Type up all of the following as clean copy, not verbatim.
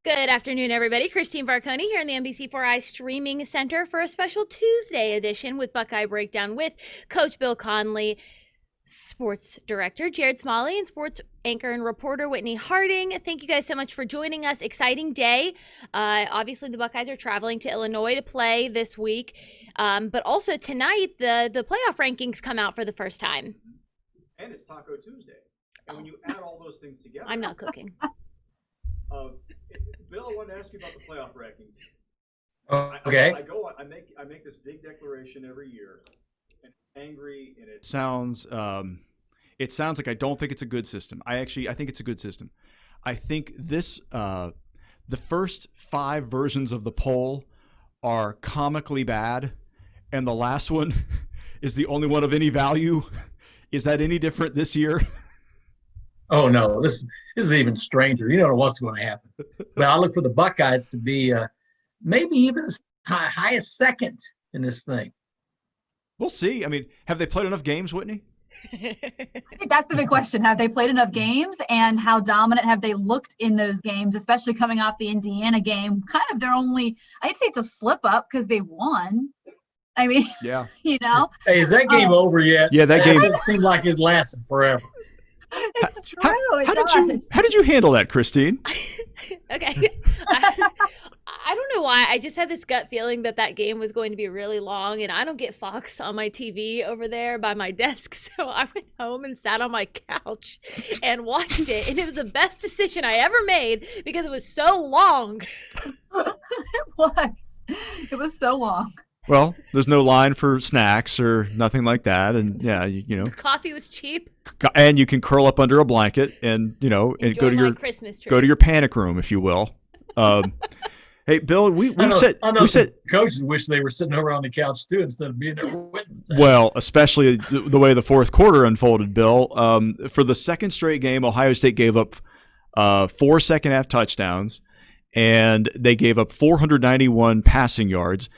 Good afternoon, everybody. Christine Varconi here in the NBC4i Streaming Center for a special Tuesday edition with Buckeye Breakdown with Coach Bill Conley, sports director Jared Smalley, and sports anchor and reporter Whitney Harding. Thank you guys so much for joining us. Exciting day. Obviously, the Buckeyes are traveling to Illinois to play this week, but also tonight the playoff rankings come out for the first time. And it's Taco Tuesday. And when you add all those things together, I'm not cooking. Bill, I wanted to ask you about the playoff rankings. Okay. I make this big declaration every year, and angry, and it sounds like I don't think it's a good system. I think it's a good system. I think this the first 5 versions of the poll are comically bad, and the last one is the only one of any value. Is that any different this year? Oh no, this is even stranger. You don't know what's going to happen. But I look for the Buckeyes to be maybe even as high as second in this thing. We'll see. I mean, have they played enough games, Whitney? I think that's the big question. Have they played enough games, and how dominant have they looked in those games, especially coming off the Indiana game? Kind of their only, I'd say it's a slip up because they won. I mean, yeah. You know. Hey, is that game over yet? Yeah, that game. It seemed like it lasted forever. It's true. How did you handle that, Christine? Okay. I don't know why. I just had this gut feeling that game was going to be really long, and I don't get Fox on my TV over there by my desk. So I went home and sat on my couch and watched it, and it was the best decision I ever made because it was so long. It was so long. Well, there's no line for snacks or nothing like that, and yeah, you know, the coffee was cheap, and you can curl up under a blanket and and go to your Christmas tree. Go to your panic room, if you will. Hey, Bill, we said coaches wish they were sitting over on the couch too instead of being there witnessing. Well, especially the way the fourth quarter unfolded, Bill. For the second straight game, Ohio State gave up 4 second-half touchdowns, and they gave up 491 passing yards.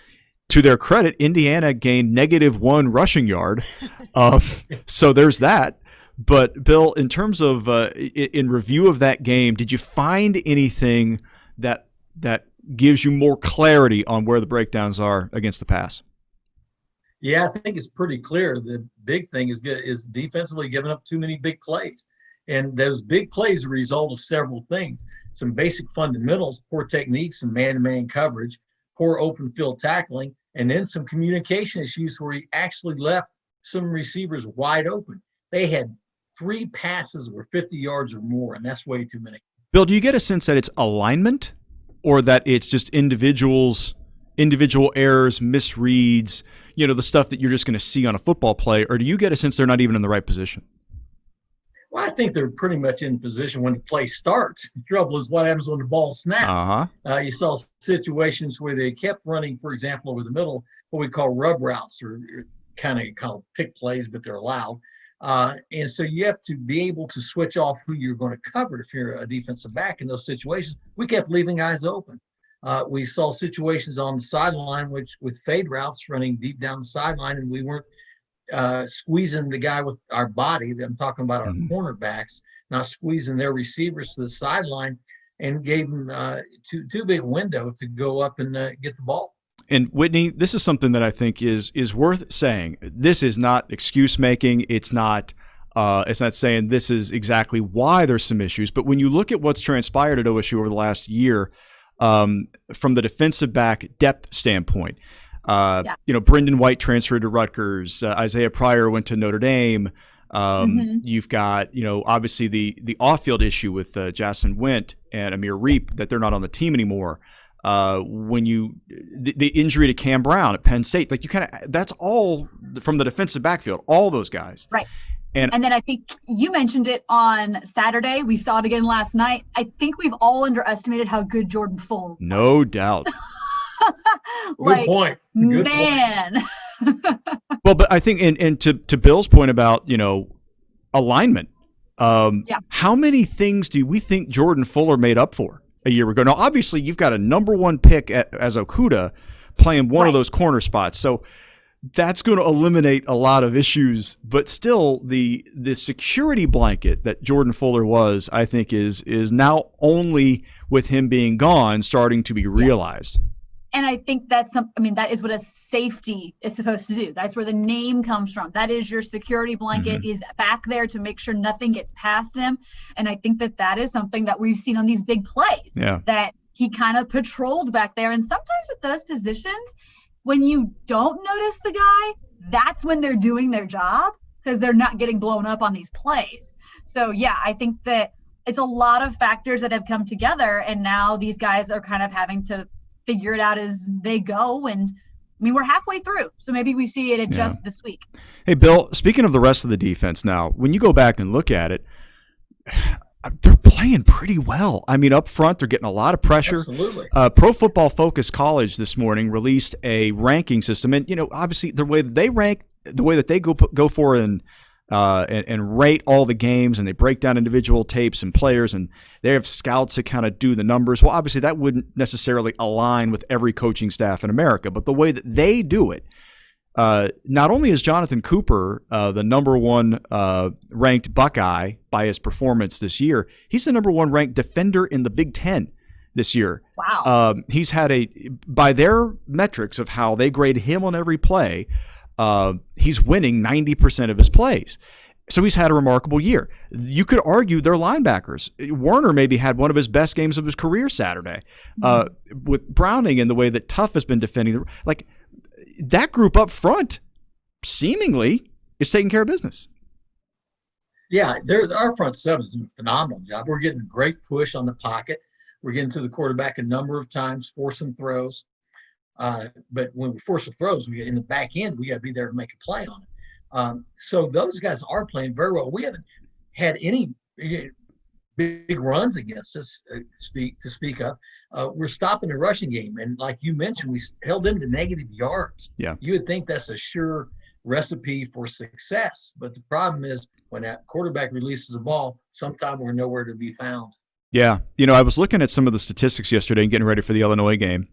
To their credit, Indiana gained -1 rushing yard. So there's that. But, Bill, in terms of in review of that game, did you find anything that gives you more clarity on where the breakdowns are against the pass? Yeah, I think it's pretty clear. The big thing is defensively giving up too many big plays. And those big plays are a result of several things. Some basic fundamentals, poor techniques and man-to-man coverage, poor open field tackling, and then some communication issues where he actually left some receivers wide open. They had 3 passes were 50 yards or more, and that's way too many. Bill, do you get a sense that it's alignment or that it's just individual errors, misreads, the stuff that you're just going to see on a football play, or do you get a sense they're not even in the right position? Well, I think they're pretty much in position when the play starts. The trouble is what happens when the ball snaps. You saw situations where they kept running, for example, over the middle, what we call rub routes, or kind of called pick plays, but they're allowed. And so you have to be able to switch off who you're going to cover if you're a defensive back in those situations. We kept leaving guys open. We saw situations on the sideline with fade routes running deep down the sideline, and we weren't squeezing the guy with our body. I'm talking about our cornerbacks, not squeezing their receivers to the sideline, and gave them too big a window to go up and get the ball. And Whitney, this is something that I think is worth saying. This is not excuse making. It's not saying this is exactly why there's some issues. But when you look at what's transpired at OSU over the last year, from the defensive back depth standpoint, Brendan White transferred to Rutgers. Isaiah Pryor went to Notre Dame. You've got, obviously the off-field issue with Jason Went and Amir Reep that they're not on the team anymore. The injury to Cam Brown at Penn State, that's all from the defensive backfield, all those guys. Right. And then I think you mentioned it on Saturday. We saw it again last night. I think we've all underestimated how good Jordan Fuller was. No doubt. Good point. Good man. Well, but I think, and to Bill's point about, alignment, how many things do we think Jordan Fuller made up for a year ago? Now, obviously, you've got a number 1 pick as Okudah playing one of those corner spots. So that's going to eliminate a lot of issues. But still, the security blanket that Jordan Fuller was, I think, is now only with him being gone starting to be realized. And I think that is what a safety is supposed to do. That's where the name comes from. That is your security blanket is back there to make sure nothing gets past him. And I think that is something that we've seen on these big plays, that he kind of patrolled back there. And sometimes with those positions, when you don't notice the guy, that's when they're doing their job because they're not getting blown up on these plays. So, yeah, I think that it's a lot of factors that have come together. And now these guys are kind of having to figure it out as they go. And I mean, we're halfway through, so maybe we see it adjust this week. Hey, Bill, speaking of the rest of the defense now, when you go back and look at it, they're playing pretty well. I mean, up front, they're getting a lot of pressure. Absolutely. Pro Football Focus College this morning released a ranking system. And, obviously the way that they rank, the way that they go for and rate all the games, and they break down individual tapes and players, and they have scouts that kind of do the numbers. Well, obviously that wouldn't necessarily align with every coaching staff in America, but the way that they do it, not only is Jonathan Cooper the number one ranked Buckeye by his performance this year, he's the number one ranked defender in the Big Ten this year. Wow. He's had by their metrics of how they grade him on every play, he's winning 90% of his plays. So he's had a remarkable year. You could argue they're linebackers. Warner maybe had one of his best games of his career Saturday. With Browning and the way that Tuff has been defending. That group up front seemingly is taking care of business. Yeah, our front seven is doing a phenomenal job. We're getting great push on the pocket. We're getting to the quarterback a number of times, forcing throws. But when we force the throws, we get in the back end, we got to be there to make a play on it. So those guys are playing very well. We haven't had any big runs against us to speak of. We're stopping the rushing game, and like you mentioned, we held them to negative yards. Yeah, you would think that's a sure recipe for success, but the problem is when that quarterback releases the ball, sometimes we're nowhere to be found. Yeah, I was looking at some of the statistics yesterday and getting ready for the Illinois game.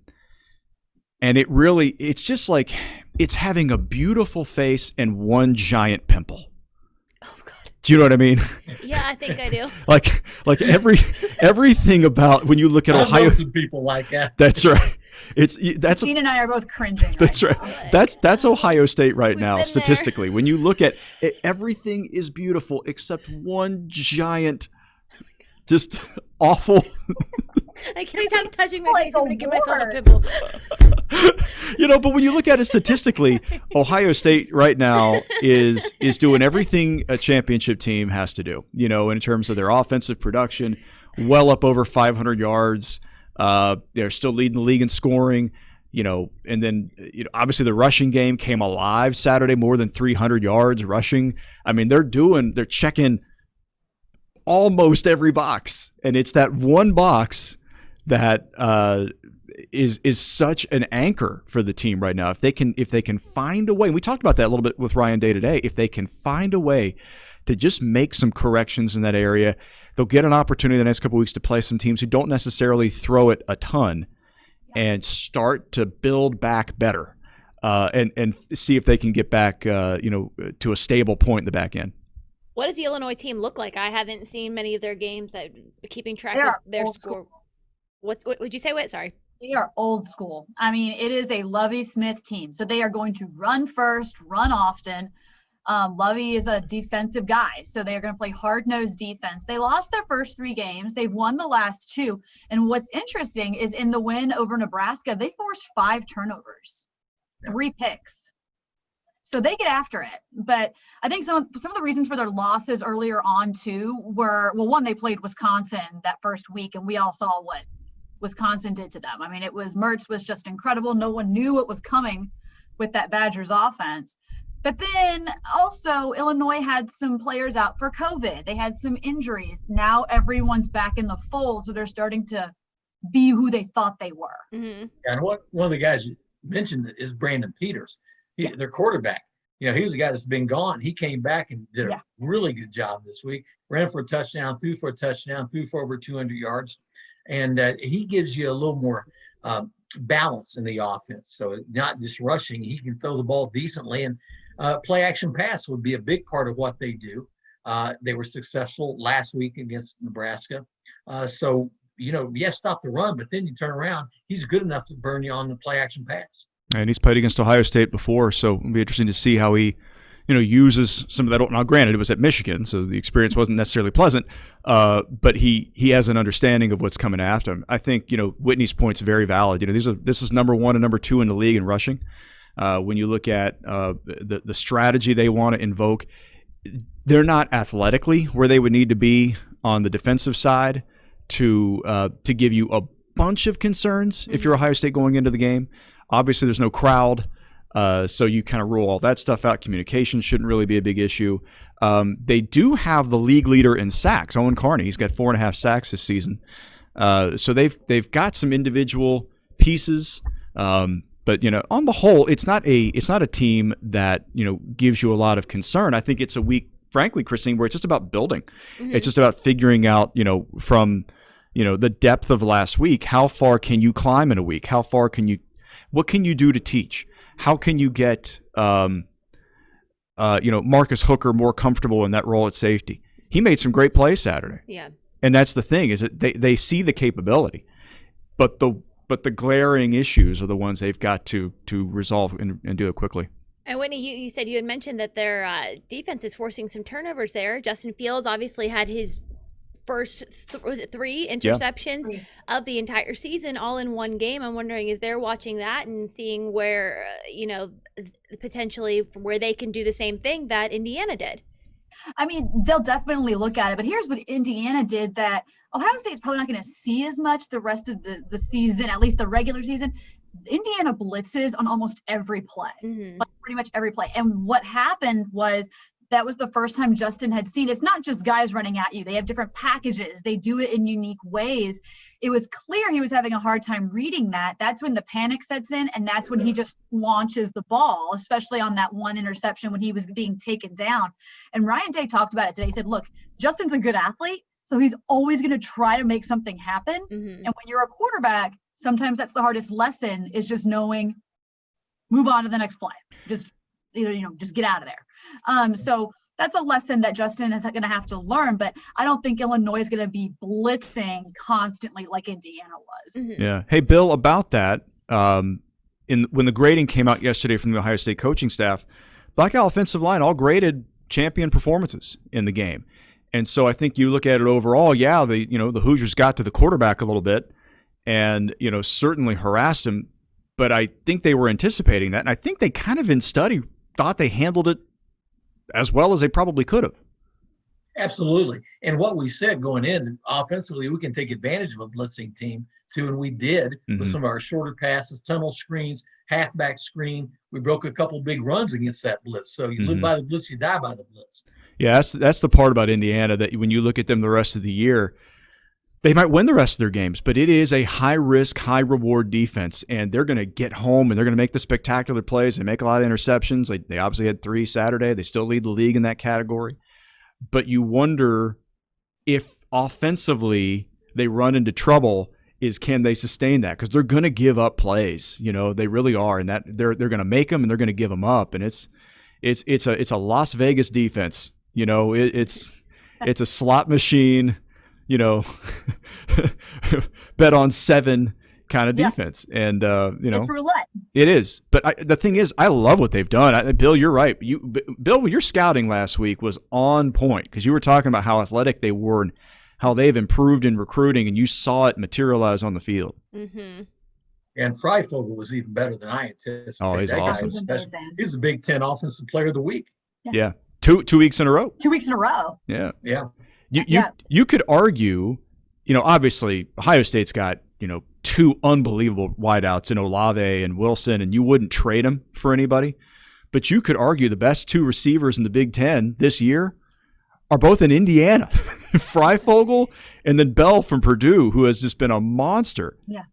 And it's just like it's having a beautiful face and one giant pimple. Oh, God. Do you know what I mean? Yeah, I think I do. like everything about when you look at Ohio. I know some people like that. That's right. Gene and I are both cringing. That's right. That's Ohio State right now statistically. There. When you look at it, everything is beautiful except one giant, just awful. I can't stop touching my face. I'm going to give myself a pimple. But when you look at it statistically, Ohio State right now is doing everything a championship team has to do, in terms of their offensive production, well up over 500 yards. They're still leading the league in scoring, and then, obviously the rushing game came alive Saturday, more than 300 yards rushing. I mean, they're checking almost every box, and it's that one box that is such an anchor for the team right now. If they can find a way, and we talked about that a little bit with Ryan Day today, if they can find a way to just make some corrections in that area, they'll get an opportunity the next couple of weeks to play some teams who don't necessarily throw it a ton and start to build back better and see if they can get back to a stable point in the back end. What does the Illinois team look like? I haven't seen many of their games. Keeping track of their score. What would you say? What? Sorry. They are old school. I mean, it is a Lovie Smith team. So they are going to run first, run often. Lovie is a defensive guy. So they are going to play hard-nosed defense. They lost their first 3 games. They've won the last 2. And what's interesting is in the win over Nebraska, they forced 5 turnovers, 3 picks. So they get after it. But I think some of the reasons for their losses earlier on, too, were, well, one, they played Wisconsin that first week, and we all saw what Wisconsin did to them. I mean, Mertz was just incredible. No one knew what was coming with that Badgers offense. But then also Illinois had some players out for COVID. They had some injuries. Now everyone's back in the fold, so they're starting to be who they thought they were. Mm-hmm. And one of the guys you mentioned is Brandon Peters. Their quarterback. He was a guy that's been gone. He came back and did a really good job this week. Ran for a touchdown, threw for over 200 yards. And he gives you a little more balance in the offense. So not just rushing, he can throw the ball decently, and play action pass would be a big part of what they do. They were successful last week against Nebraska. So, yes, stop the run, but then you turn around, he's good enough to burn you on the play action pass. And he's played against Ohio State before, so it'll be interesting to see how he uses some of that. Now, granted, it was at Michigan, so the experience wasn't necessarily pleasant, but he has an understanding of what's coming after him. I think, Whitney's point's very valid. This is number 1 and number 2 in the league in rushing. When you look at the strategy they want to invoke, they're not athletically where they would need to be on the defensive side to give you a bunch of concerns if you're Ohio State going into the game. Obviously, there's no crowd. So you kind of rule all that stuff out. Communication shouldn't really be a big issue. They do have the league leader in sacks, Owen Carney. He's got 4.5 sacks this season. So they've got some individual pieces, but on the whole, it's not a team that gives you a lot of concern. I think it's a week, frankly, Christine, where it's just about building. Mm-hmm. It's just about figuring out from the depth of last week, how far can you climb in a week? What can you do to teach? How can you get, Marcus Hooker more comfortable in that role at safety? He made some great plays Saturday. Yeah. And that's the thing, is that they see the capability, but the glaring issues are the ones they've got to resolve and do it quickly. And Whitney, you said you had mentioned that their defense is forcing some turnovers there. Justin Fields obviously had his first 3 interceptions of the entire season, all in one game. I'm wondering if they're watching that and seeing where, potentially where they can do the same thing that Indiana did. I mean, they'll definitely look at it, but here's what Indiana did that Ohio State's probably not going to see as much the rest of the season, at least the regular season. Indiana blitzes on almost every play, like pretty much every play. And what happened was that was the first time Justin had seen. It's not just guys running at you. They have different packages. They do it in unique ways. It was clear he was having a hard time reading that. That's when the panic sets in, and that's when he just launches the ball, especially on that one interception when he was being taken down. And Ryan Day talked about it today. He said, look, Justin's a good athlete, so he's always going to try to make something happen. Mm-hmm. And when you're a quarterback, sometimes that's the hardest lesson, is just knowing, move on to the next play. Just get out of there. So that's a lesson that Justin is going to have to learn, but I don't think Illinois is going to be blitzing constantly like Indiana was. Mm-hmm. Yeah. Hey, Bill, about that, when the grading came out yesterday from the Ohio State coaching staff, Buckeye offensive line all graded champion performances in the game. And so I think you look at it overall, the Hoosiers got to the quarterback a little bit and, certainly harassed him, but I think they were anticipating that. And I think they kind of in study thought they handled it as well as they probably could have. Absolutely. And what we said going in, offensively, we can take advantage of a blitzing team too, and we did with some of our shorter passes, tunnel screens, halfback screen. We broke a couple big runs against that blitz. So you live by the blitz, you die by the blitz. Yeah, that's the part about Indiana, that when you look at them the rest of the year, they might win the rest of their games, but it is a high-risk, high-reward defense, and they're going to get home, and they're going to make the spectacular plays. They make a lot of interceptions. They obviously had 3 Saturday. They still lead the league in that category. But you wonder if offensively they run into trouble, can they sustain that? Because they're going to give up plays. They really are, and that they're going to make them, and they're going to give them up. And it's a Las Vegas defense. It's a slot machine. Bet on 7 kind of defense. And, it's roulette. It is. But the thing is, I love what they've done. Bill, you're right. Bill, your scouting last week was on point, because you were talking about how athletic they were and how they've improved in recruiting, and you saw it materialize on the field. Mm-hmm. And Freifogel was even better than I anticipated. Oh, he's awesome. He's the Big Ten Offensive Player of the Week. Yeah. 2 weeks in a row. 2 weeks in a row. Yeah. You could argue, obviously Ohio State's got, 2 unbelievable wideouts in Olave and Wilson, and you wouldn't trade them for anybody. But you could argue the best 2 receivers in the Big Ten this year are both in Indiana. Freifogel and then Bell from Purdue, who has just been a monster. Yeah.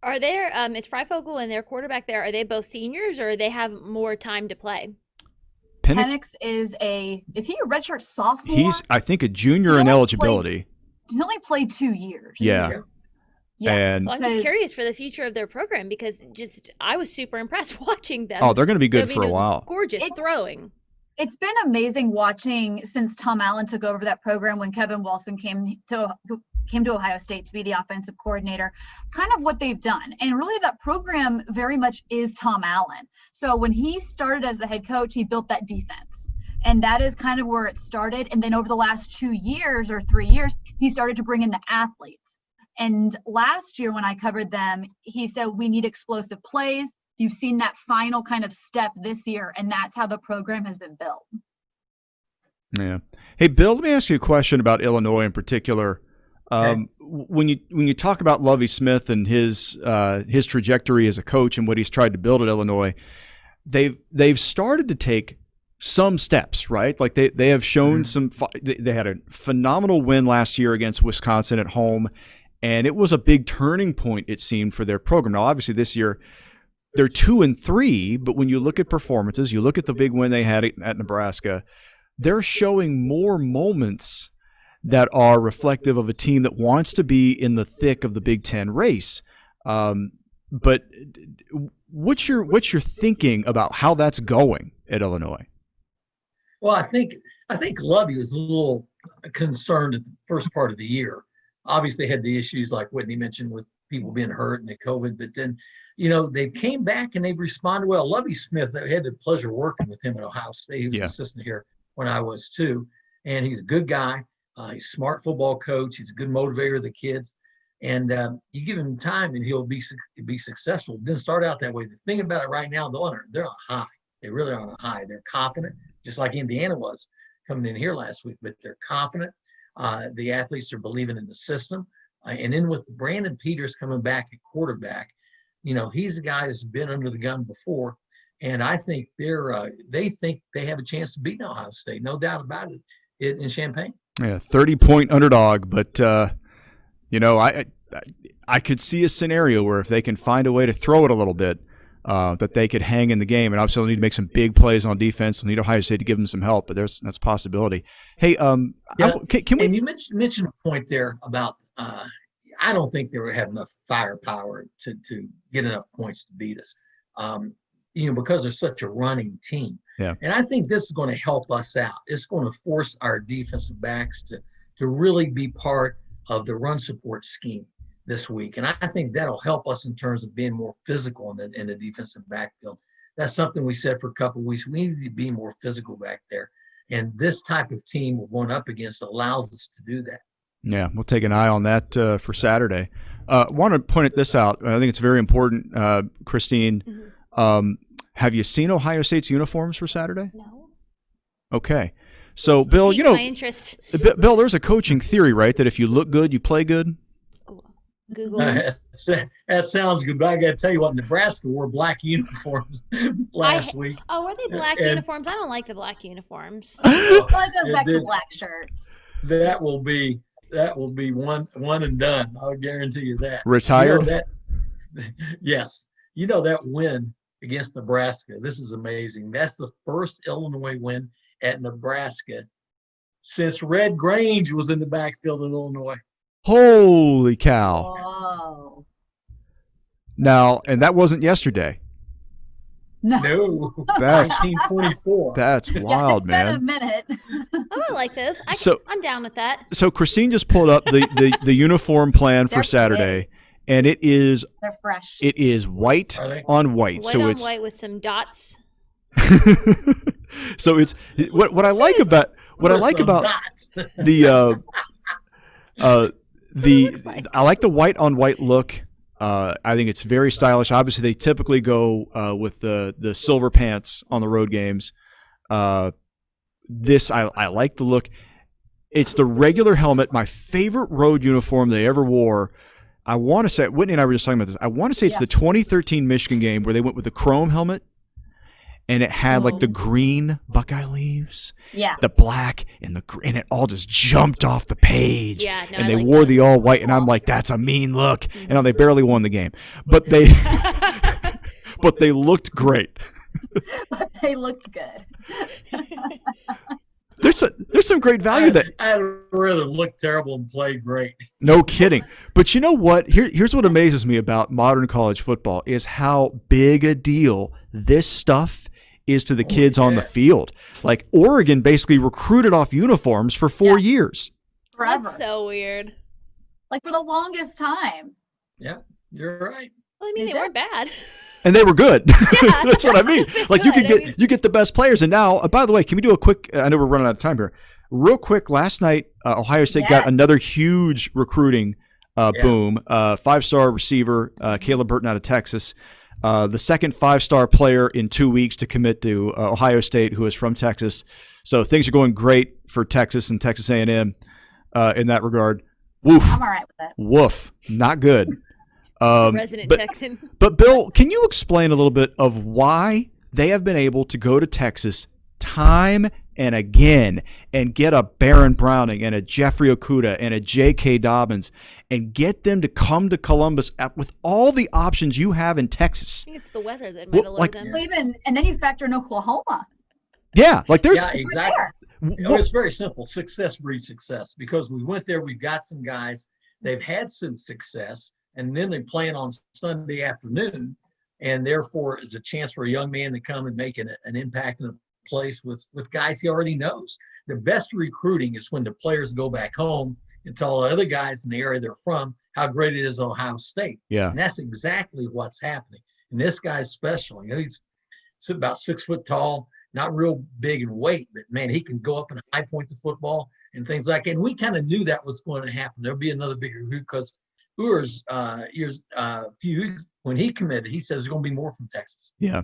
Are there, is Freifogel and their quarterback there, are they both seniors, or they have more time to play? Penix is he a redshirt sophomore? He's, I think, a junior in eligibility. He only played 2 years. Yeah. Yeah. And I'm just curious for the future of their program because I was super impressed watching them. Oh, they're going to be good for a while. Gorgeous throwing. It's been amazing watching since Tom Allen took over that program when Kevin Wilson came to Ohio State to be the offensive coordinator, kind of what they've done. And really that program very much is Tom Allen. So when he started as the head coach, he built that defense. And that is kind of where it started. And then over the last 2 years or 3 years, he started to bring in the athletes. And last year when I covered them, he said, we need explosive plays. You've seen that final kind of step this year, and that's how the program has been built. Yeah. Hey, Bill, let me ask you a question about Illinois in particular. When you talk about Lovie Smith and his trajectory as a coach and what he's tried to build at Illinois, they've started to take some steps, right? Like they have shown they had a phenomenal win last year against Wisconsin at home, and it was a big turning point, it seemed, for their program. Now, obviously, this year they're 2-3, but when you look at performances, you look at the big win they had at Nebraska, they're showing more moments that are reflective of a team that wants to be in the thick of the Big Ten race. But what's your thinking about how that's going at Illinois? Well, I think Lovie was a little concerned at the first part of the year. Obviously, had the issues like Whitney mentioned with people being hurt and the COVID, but then, they came back and they've responded well. Lovie Smith, I had the pleasure working with him at Ohio State. He was an assistant here when I was too, and he's a good guy. He's a smart football coach. He's a good motivator of the kids, and you give him time and he'll be successful. Didn't start out that way. The thing about it right now, they're on a high. They really are on a high. They're confident, just like Indiana was coming in here last week, but they're confident. The athletes are believing in the system. And then with Brandon Peters coming back at quarterback, he's a guy that's been under the gun before. And I think they think they have a chance to beat Ohio State. No doubt about it in Champaign. Yeah, 30-point underdog. But, I could see a scenario where if they can find a way to throw it a little bit, that they could hang in the game. And obviously they'll need to make some big plays on defense. They'll need Ohio State to give them some help, but that's a possibility. Hey, can we? And you mentioned a point there about I don't think they have enough firepower to get enough points to beat us, because they're such a running team. Yeah. And I think this is going to help us out. It's going to force our defensive backs to really be part of the run support scheme this week. And I think that'll help us in terms of being more physical in the defensive backfield. That's something we said for a couple of weeks. We need to be more physical back there. And this type of team we're going up against allows us to do that. Yeah, we'll take an eye on that for Saturday. Want to point this out. I think it's very important, Christine. Mm-hmm. Have you seen Ohio State's uniforms for Saturday? No. Okay. So, Bill, my interest. Bill, there's a coaching theory, right, that if you look good, you play good? Google. That sounds good, but I got to tell you what, Nebraska wore black uniforms last week. Oh, were they black uniforms? I don't like the black uniforms. Well, it goes back to black shirts. That will be one and done. I'll guarantee you that. Retired? Yes. That win against Nebraska. This is amazing. That's the first Illinois win at Nebraska since Red Grange was in the backfield in Illinois. Holy cow. Whoa. Now, and that wasn't yesterday. No. That's 1924. That's wild, man. It's been a minute. I like this. I'm down with that. So Christine just pulled up the uniform plan for Saturday, big. And they're fresh. It is white on white. White white with some dots. So it's what I like about the I like the white on white look. I think it's very stylish. Obviously, they typically go with the silver pants on the road games. I like the look. It's the regular helmet. My favorite road uniform they ever wore. I want to say, Whitney and I were just talking about this. I want to say it's the 2013 Michigan game where they went with the chrome helmet. And it had like the green Buckeye leaves, the black, and and it all just jumped off the page. Yeah, no, and they wore the all white, and I'm like, that's a mean look. Mm-hmm. And they barely won the game, but they looked great. But they looked good. There's some great value that I'd rather look terrible and play great. No kidding. But you know what? Here's what amazes me about modern college football is how big a deal this stuff is to the kids on the field. Like Oregon basically recruited off uniforms for 4 years. Forever. That's so weird. Like for the longest time. Yeah, you're right. Well, I mean, they weren't bad. And they were good. Yeah. That's what I mean. Like you get the best players. And now, by the way, can we do a quick? I know we're running out of time here. Real quick. Last night, Ohio State got another huge recruiting boom. 5-star receiver Caleb Burton out of Texas. The second 5-star player in 2 weeks to commit to Ohio State, who is from Texas. So things are going great for Texas and Texas A&M in that regard. Woof. I'm all right with that. Woof. Not good. Resident Texan. But Bill, can you explain a little bit of why they have been able to go to Texas time and again and get a Baron Browning and a Jeffrey Okudah and a J.K. Dobbins and get them to come to Columbus with all the options you have in Texas? I think it's the weather that might have lured them. And then you factor in Oklahoma. Yeah, like there's exactly. It's very simple. Success breeds success because we went there. We've got some guys. They've had some success. And then they plan on Sunday afternoon, and therefore it's a chance for a young man to come and make an impact in a place with guys he already knows. The best recruiting is when the players go back home and tell other guys in the area they're from how great it is at Ohio State. Yeah. And that's exactly what's happening. And this guy's special. You know, he's about 6 foot tall, not real big in weight, but man, he can go up and high point the football and things like that. And we kind of knew that was going to happen. There'll be another big recruit because Uhr's when he committed, he said there's going to be more from Texas. Yeah.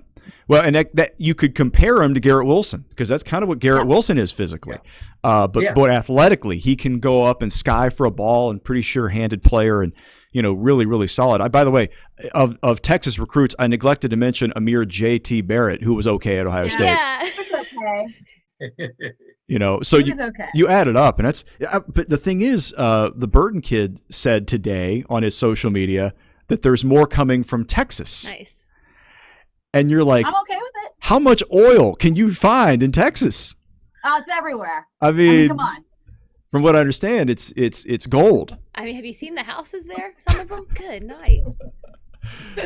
Well, and that you could compare him to Garrett Wilson because that's kind of what Garrett Wilson is physically. But athletically, he can go up and sky for a ball and pretty sure-handed player and, really, really solid. By the way, of Texas recruits, I neglected to mention Amir J.T. Barrett, who was okay at Ohio State. Yeah. Okay. So okay. you add it up, and that's. But the thing is, the Burton kid said today on his social media that there's more coming from Texas. Nice. And you're like, I'm okay with it. How much oil can you find in Texas? Oh, it's everywhere. I mean, come on. From what I understand, it's gold. I mean, have you seen the houses there? Some of them. Good night.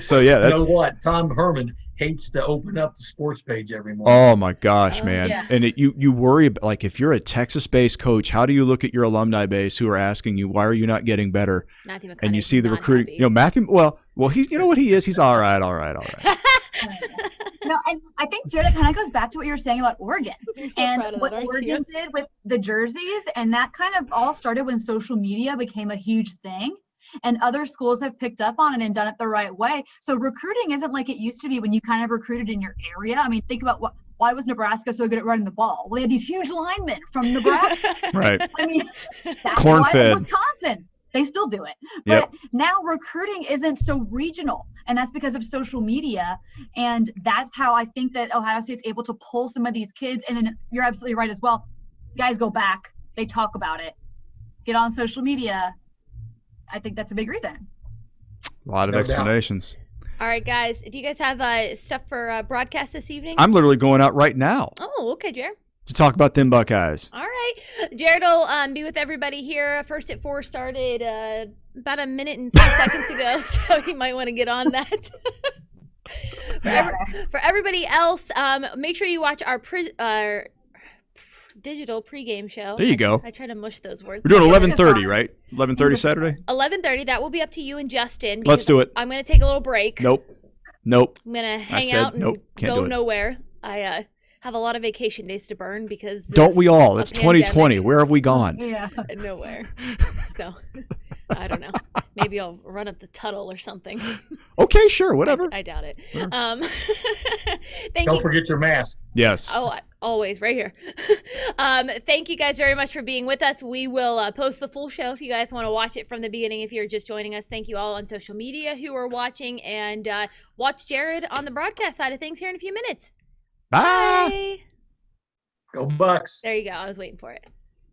So yeah, that's. You know what? Tom Herman hates to open up the sports page every morning. Oh my gosh, man! Yeah. And you worry about, like, if you're a Texas-based coach, how do you look at your alumni base who are asking you, why are you not getting better? Matthew McConaughey, and you see the recruiting. Happy. Matthew. Well, he's what he is. He's all right. No, and I think, Jared, it kind of goes back to what you were saying about Oregon and what aren't Oregon you? did with the jerseys. And that kind of all started when social media became a huge thing. And other schools have picked up on it and done it the right way. So recruiting isn't like it used to be when you kind of recruited in your area. I mean, think about why was Nebraska so good at running the ball? Well, they had these huge linemen from Nebraska. Right. I mean, that's Corn-fed. why Wisconsin. They still do it. But now recruiting isn't so regional, and that's because of social media. And that's how I think that Ohio State's able to pull some of these kids. And then you're absolutely right as well. Guys go back. They talk about it. Get on social media. I think that's a big reason. A lot of explanations. All right, guys. Do you guys have stuff for broadcast this evening? I'm literally going out right now Oh, okay, Jared. to talk about them Buckeyes. All right. Jared will be with everybody here. First at 4 started about a minute and 3 seconds ago, so you might want to get on that. For everybody else, make sure you watch our digital pregame show. There you go. I try to mush those words. We're doing 11:30, right? 11:30 Saturday. 11:30. That will be up to you and Justin. Let's do it. I'm going to take a little break. Nope. I'm going to hang out and go nowhere. I have a lot of vacation days to burn because don't we all? It's pandemic. 2020. Where have we gone? Yeah. Nowhere. So I don't know. Maybe I'll run up the Tuttle or something. Okay, sure, whatever. I doubt it. Sure. Don't forget your mask. Yes. Oh, always right here. Thank you guys very much for being with us. We will post the full show if you guys want to watch it from the beginning. If you're just joining us, thank you all on social media who are watching, and watch Jared on the broadcast side of things here in a few minutes. Bye. Go Bucks. There you go. I was waiting for it.